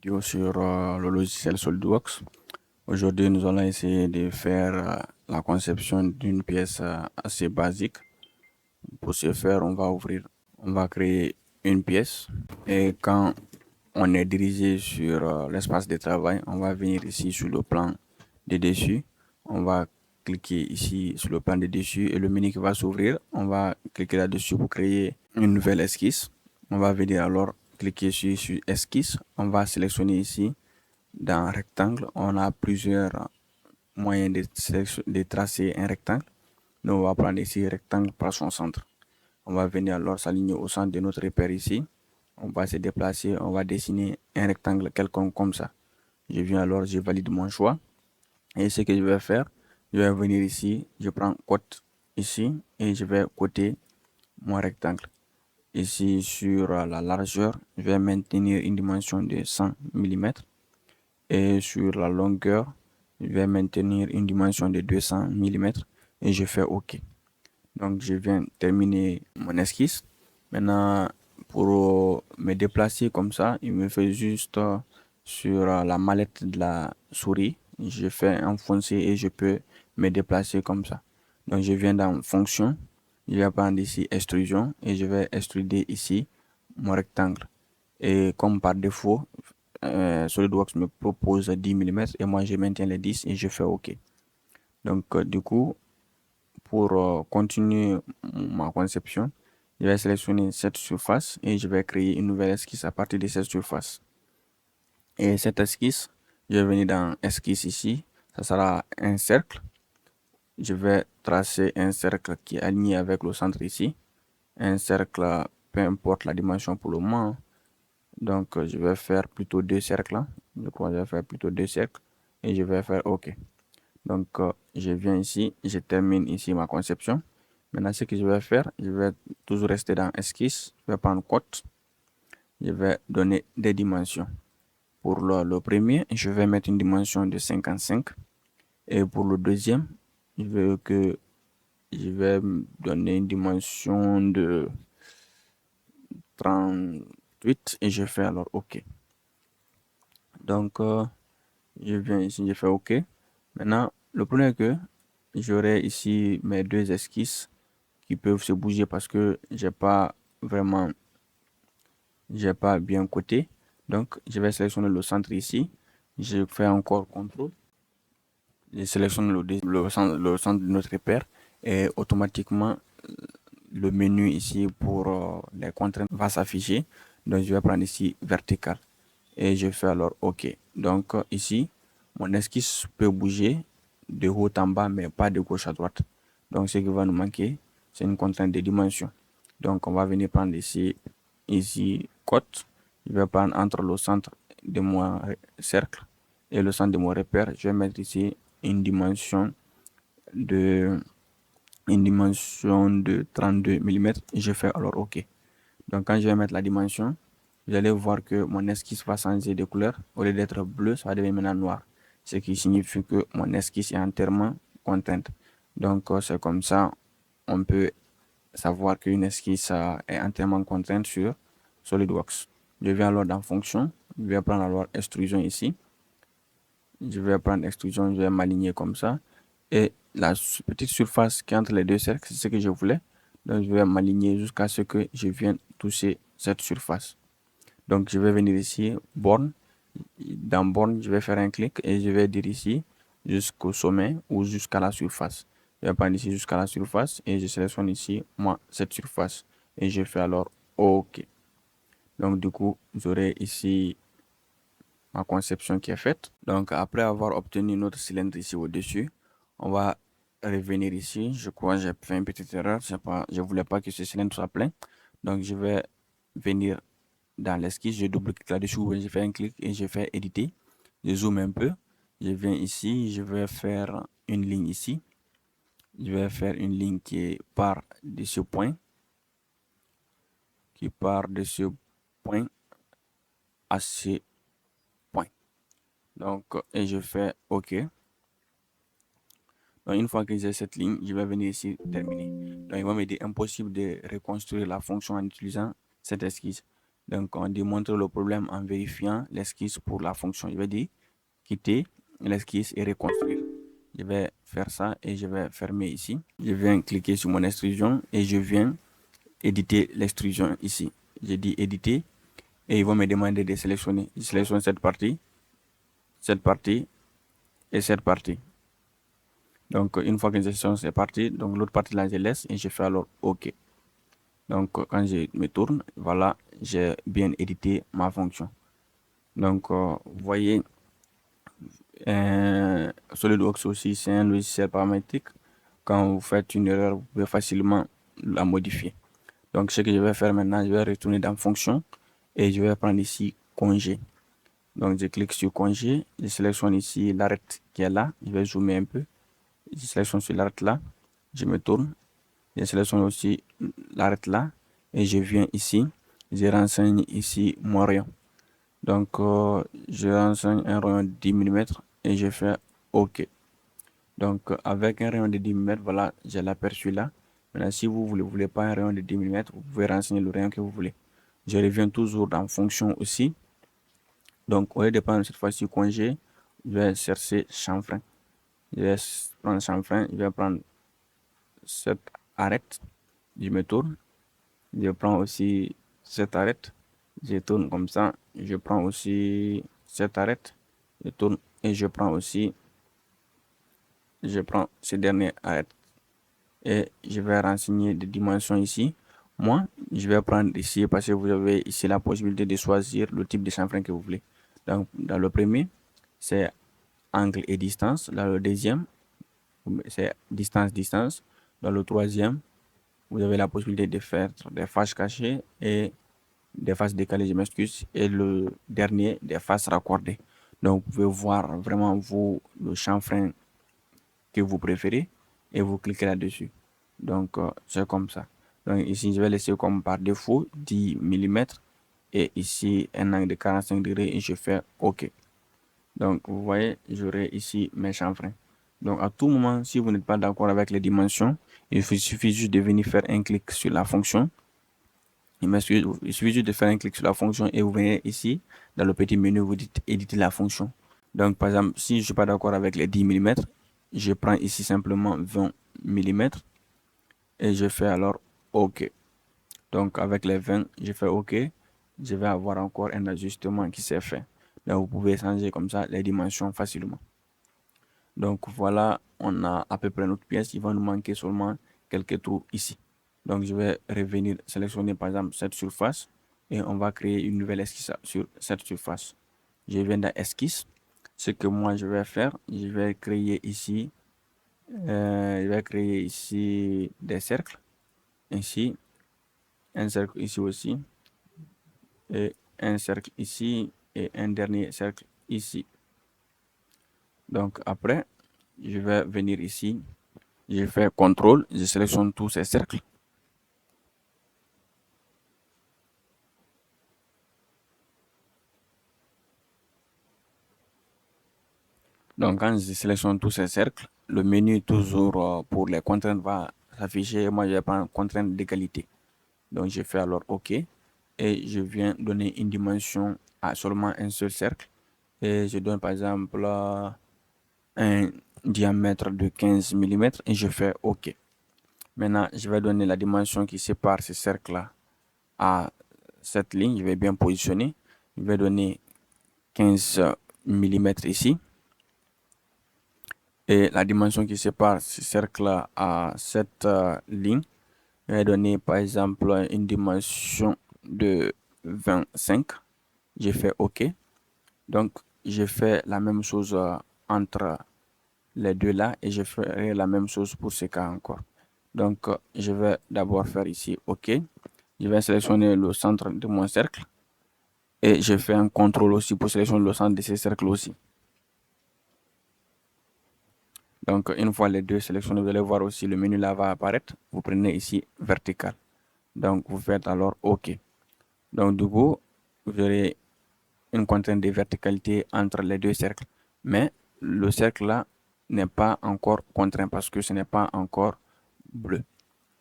Vidéo sur le logiciel SolidWorks. Aujourd'hui, nous allons essayer de faire la conception d'une pièce assez basique. Pour ce faire, on va créer une pièce et quand on est dirigé sur l'espace de travail, on va venir ici sur le plan de dessus. On va cliquer ici sur le plan de dessus et le menu qui va s'ouvrir, on va cliquer là-dessus pour créer une nouvelle esquisse. On va venir alors cliquer sur esquisse. On va sélectionner ici dans rectangle. On a plusieurs moyens de tracer un rectangle. Nous, on va prendre ici rectangle par son centre. On va venir alors s'aligner au centre de notre repère ici. On va se déplacer, on va dessiner un rectangle quelconque comme ça. Je viens alors, je valide mon choix. Et ce que je vais faire, je vais venir ici, je prends côte ici et je vais coter mon rectangle. Ici sur la largeur, je vais maintenir une dimension de 100 mm et sur la longueur, je vais maintenir une dimension de 200 mm et je fais OK. Donc je viens terminer mon esquisse. Maintenant, pour me déplacer comme ça, il me fait juste sur la mallette de la souris, je fais enfoncer et je peux me déplacer comme ça. Donc je viens dans fonction, je vais prendre ici extrusion et je vais extruder ici mon rectangle. Et comme par défaut, SolidWorks me propose 10 mm et moi je maintiens les 10 et je fais OK. Donc du coup, pour continuer ma conception, je vais sélectionner cette surface et je vais créer une nouvelle esquisse à partir de cette surface. Et cette esquisse, je vais venir dans esquisse ici, ça sera un cercle. Je vais tracer un cercle qui est aligné avec le centre ici. Un cercle, peu importe la dimension pour le moment. Donc je vais faire plutôt deux cercles. Je crois que je vais faire plutôt deux cercles et je vais faire OK. Donc je viens ici, je termine ici ma conception. Maintenant, ce que je vais faire, je vais toujours rester dans esquisse. Je vais prendre côte. Je vais donner des dimensions. Pour le premier, je vais mettre une dimension de 55. Et pour le deuxième, je vais donner une dimension de 38 et je fais alors OK. Donc, je viens ici, je fais OK. Maintenant, le premier que j'aurai ici mes deux esquisses qui peuvent se bouger parce que j'ai pas bien coté. Donc, je vais sélectionner le centre ici. Je fais encore CTRL. Je sélectionne le centre de notre repère et automatiquement le menu ici pour les contraintes va s'afficher. Donc, je vais prendre ici vertical et je fais alors OK. Donc, ici, mon esquisse peut bouger de haut en bas, mais pas de gauche à droite. Donc, ce qui va nous manquer, c'est une contrainte de dimension. Donc, on va venir prendre ici côte. Je vais prendre entre le centre de mon cercle et le centre de mon repère. Je vais mettre ici une dimension de, une dimension de 32 mm et je fais alors OK. Donc, quand je vais mettre la dimension, vous allez voir que mon esquisse va changer de couleur. Au lieu d'être bleu, ça va devenir maintenant noir. Ce qui signifie que mon esquisse est entièrement contrainte. Donc, c'est comme ça, on peut savoir qu'une esquisse est entièrement contrainte sur SolidWorks. Je vais alors dans fonction, je vais prendre alors extrusion ici. Je vais prendre extrusion, je vais m'aligner comme ça. Et la petite surface qui est entre les deux cercles, c'est ce que je voulais. Donc, je vais m'aligner jusqu'à ce que je vienne toucher cette surface. Donc, je vais venir ici, borne. Dans borne, je vais faire un clic et je vais dire ici jusqu'au sommet ou jusqu'à la surface. Je vais prendre ici jusqu'à la surface et je sélectionne ici, moi, cette surface. Et je fais alors OK. Donc, du coup, j'aurai ici ma conception qui est faite. Donc, après avoir obtenu notre cylindre ici au-dessus, on va revenir ici. Je crois que j'ai fait une petite erreur. Je voulais pas que ce cylindre soit plein. Donc, je vais venir dans l'esquisse, je double-clique là-dessus, je fais un clic et je fais éditer. Je zoome un peu. Je viens ici, je vais faire une ligne ici. Je vais faire une ligne qui part de ce point, à ce point. Donc, et je fais OK. Donc, une fois que j'ai cette ligne, je vais venir ici terminer. Donc, il va me dire impossible de reconstruire la fonction en utilisant cette esquisse. Donc, on démontre le problème en vérifiant l'esquisse pour la fonction. Je vais dire quitter l'esquisse et reconstruire. Je vais faire ça et je vais fermer ici. Je viens cliquer sur mon extrusion et je viens éditer l'extrusion ici. J'ai dit éditer et ils vont me demander de sélectionner. Je sélectionne cette partie et cette partie. Donc, une fois que je sélectionne cette partie, donc l'autre partie là, je laisse et je fais alors OK. Donc, quand je me tourne, voilà, j'ai bien édité ma fonction. Donc, vous voyez, SolidWorks aussi, c'est un logiciel paramétrique. Quand vous faites une erreur, vous pouvez facilement la modifier. Donc, ce que je vais faire maintenant, je vais retourner dans fonction et je vais prendre ici congé. Donc, je clique sur congé, je sélectionne ici l'arrêt qui est là. Je vais zoomer un peu. Je sélectionne sur l'arrêt là, je me tourne, je sélectionne aussi l'arrêt là et je viens ici, je renseigne ici mon rayon. Donc, je renseigne un rayon de 10 mm et je fais OK. Donc, avec un rayon de 10 mm, voilà, j'ai l'aperçu là. Maintenant, si vous ne voulez pas un rayon de 10 mm, vous pouvez renseigner le rayon que vous voulez. Je reviens toujours dans fonction aussi. Donc, au lieu de prendre cette fois-ci congé, je vais chercher chanfrein. Je vais prendre chanfrein, je vais prendre cette arête, je me tourne, je prends aussi cette arête, je tourne comme ça, je prends aussi cette arête, je tourne et je prends ces dernières arêtes et je vais renseigner des dimensions ici. Moi, je vais prendre ici parce que vous avez ici la possibilité de choisir le type de chanfrein que vous voulez. Donc, dans le premier, c'est angle et distance. Dans le deuxième, c'est distance. Dans le troisième, vous avez la possibilité de faire des faces cachées et des faces décalées, je m'excuse. Et le dernier, des faces raccordées. Donc, vous pouvez voir vraiment vous le chanfrein que vous préférez et vous cliquez là-dessus. Donc, c'est comme ça. Donc, ici, je vais laisser comme par défaut 10 mm et ici un angle de 45 degrés et je fais OK. Donc, vous voyez, j'aurai ici mes chanfreins. Donc, à tout moment, si vous n'êtes pas d'accord avec les dimensions, il suffit juste de venir faire un clic sur la fonction. Il suffit juste de faire un clic sur la fonction et vous venez ici, dans le petit menu, vous dites éditer la fonction. Donc, par exemple, si je ne suis pas d'accord avec les 10 mm, je prends ici simplement 20 mm et je fais alors OK. Donc, avec les 20, je fais OK. Je vais avoir encore un ajustement qui s'est fait. Donc, vous pouvez changer comme ça les dimensions facilement. Donc voilà, on a à peu près notre pièce. Il va nous manquer seulement quelques trous ici. Donc je vais revenir sélectionner par exemple cette surface et on va créer une nouvelle esquisse sur cette surface. Je viens dans esquisse. Ce que moi je vais faire, je vais créer ici des cercles. Ainsi, un cercle ici aussi et un cercle ici et un dernier cercle ici. Donc après, je vais venir ici, je fais CTRL, je sélectionne tous ces cercles. Donc quand je sélectionne tous ces cercles, le menu toujours pour les contraintes va s'afficher. Moi, je vais prendre contrainte d'égalité. Donc je fais alors OK et je viens donner une dimension à seulement un seul cercle. Et je donne par exemple un diamètre de 15 mm et je fais OK. Maintenant, je vais donner la dimension qui sépare ces cercles-là à cette ligne. Je vais bien positionner. Je vais donner 15 mm ici. Et la dimension qui sépare ce cercle-là à cette ligne, je vais donner par exemple une dimension de 25. Je fais OK. Donc, je fais la même chose entre les deux là et je ferai la même chose pour ce cas encore. Donc, je vais d'abord faire ici OK. Je vais sélectionner le centre de mon cercle et je fais un contrôle aussi pour sélectionner le centre de ce cercle aussi. Donc, une fois les deux sélectionnés, vous allez voir aussi le menu là va apparaître. Vous prenez ici vertical. Donc, vous faites alors OK. Donc, du coup, vous aurez une contrainte de verticalité entre les deux cercles. Mais le cercle là n'est pas encore contraint parce que ce n'est pas encore bleu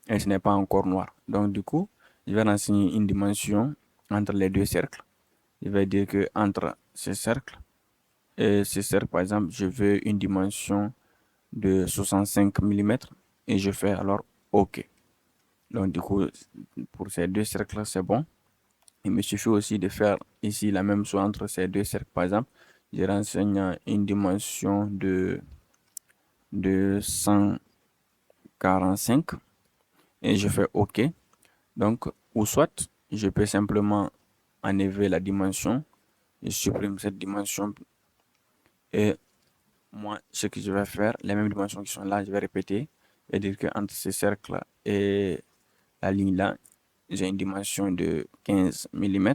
et ce n'est pas encore noir. Donc, du coup, je vais renseigner une dimension entre les deux cercles. Je vais dire que entre ces cercles et ces cercles, par exemple, je veux une dimension de 65 mm et je fais alors OK. Donc, du coup, pour ces deux cercles, c'est bon. Il me suffit aussi de faire ici la même chose entre ces deux cercles. Par exemple, je renseigne une dimension de 145 et je fais OK. Donc, ou soit, je peux simplement enlever la dimension, je supprime cette dimension et moi, ce que je vais faire, les mêmes dimensions qui sont là, je vais répéter et dire que entre ces cercles et la ligne là, j'ai une dimension de 15 mm.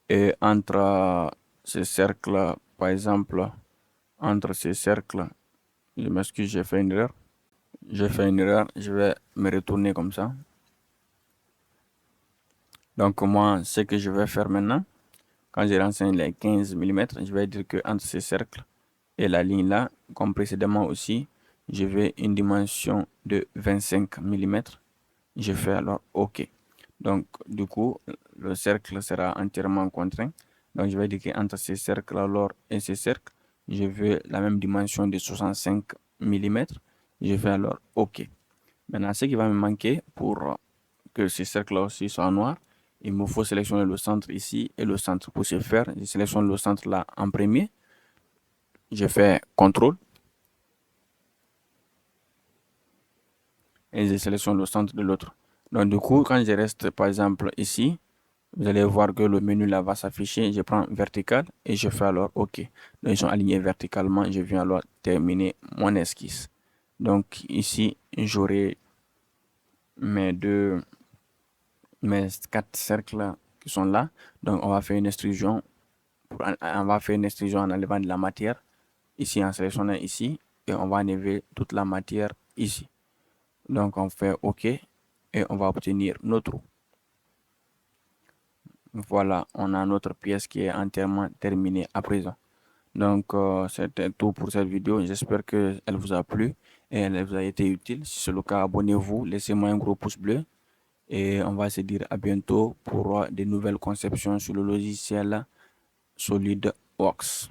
Et entre ces cercles, par exemple, entre ces cercles, je m'excuse, j'ai fait une erreur. J'ai fait une erreur, je vais me retourner comme ça. Donc moi, ce que je vais faire maintenant, quand je renseigne les 15 mm, je vais dire que entre ces cercles et la ligne là, comme précédemment aussi, je vais une dimension de 25 mm. Je fais alors OK. Donc du coup, le cercle sera entièrement contraint. Donc je vais dire qu'entre ces cercles alors et ces cercles, je veux la même dimension de 65 mm. Je fais alors OK. Maintenant, ce qui va me manquer pour que ces cercles-là aussi soient noirs, il me faut sélectionner le centre ici et le centre. Pour ce faire, je sélectionne le centre là en premier. Je fais CTRL et je sélectionne le centre de l'autre. Donc du coup, quand je reste par exemple ici, vous allez voir que le menu là va s'afficher. Je prends vertical et je fais alors OK. Donc ils sont alignés verticalement. Je viens alors terminer mon esquisse. Donc ici, j'aurai mes quatre cercles qui sont là. Donc on va faire une extrusion. On va faire une extrusion en enlevant de la matière ici, en sélectionnant ici, et on va enlever toute la matière ici. Donc on fait OK et on va obtenir notre trou. Voilà, on a notre pièce qui est entièrement terminée à présent. Donc c'était tout pour cette vidéo. J'espère qu'elle vous a plu et elle vous a été utile. Si c'est le cas, abonnez-vous, laissez-moi un gros pouce bleu et on va se dire à bientôt pour de nouvelles conceptions sur le logiciel SolidWorks.